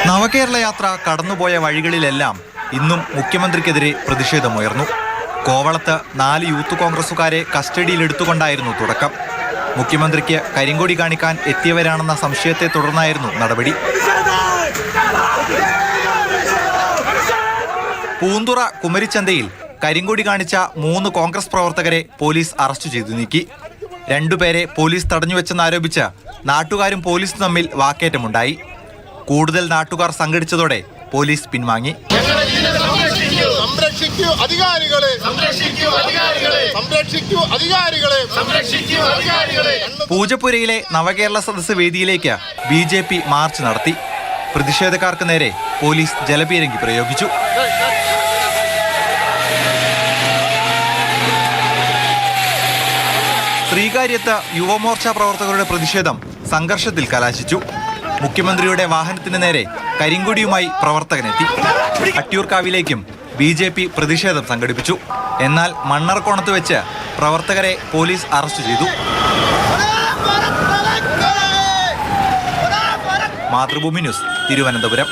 നവകേരള യാത്ര കടന്നുപോയ വഴികളിലെല്ലാം ഇന്നും മുഖ്യമന്ത്രിക്കെതിരെ പ്രതിഷേധമുയർന്നു. കോവളത്ത് 4 യൂത്ത് കോൺഗ്രസുകാരെ കസ്റ്റഡിയിലെടുത്തുകൊണ്ടായിരുന്നു തുടക്കം. മുഖ്യമന്ത്രിക്ക് കരിങ്കൊടി കാണിക്കാൻ എത്തിയവരാണെന്ന സംശയത്തെ തുടർന്നായിരുന്നു നടപടി. പൂന്തുറ കുമരിച്ചന്തയിൽ കരിങ്കൊടി കാണിച്ച 3 കോൺഗ്രസ് പ്രവർത്തകരെ പോലീസ് അറസ്റ്റ് ചെയ്തു നീക്കി. 2 പേരെ പോലീസ് തടഞ്ഞുവെച്ചെന്നാരോപിച്ച് നാട്ടുകാരും പോലീസും തമ്മിൽ വാക്കേറ്റമുണ്ടായി. കൂടുതൽ നാട്ടുകാർ സംഘടിച്ചതോടെ പോലീസ് പിൻവാങ്ങി. പൂജപ്പുരയിലെ നവകേരള സദസ്സ് വേദിയിലേക്ക് BJP മാർച്ച് നടത്തി. പ്രതിഷേധക്കാർക്ക് നേരെ പോലീസ് ജലപീരങ്കി പ്രയോഗിച്ചു. ശ്രീകാര്യത്ത് യുവമോർച്ച പ്രവർത്തകരുടെ പ്രതിഷേധം സംഘർഷത്തിൽ കലാശിച്ചു. മുഖ്യമന്ത്രിയുടെ വാഹനത്തിന് നേരെ കരിങ്കൊടിയുമായി പ്രവർത്തകനെത്തി. അട്ടിയൂർക്കാവിലേക്കും BJP പ്രതിഷേധം സംഘടിപ്പിച്ചു. എന്നാൽ മണ്ണർക്കോണത്ത് വെച്ച് പ്രവർത്തകരെ പോലീസ് അറസ്റ്റ് ചെയ്തു. മാതൃഭൂമി ന്യൂസ്, തിരുവനന്തപുരം.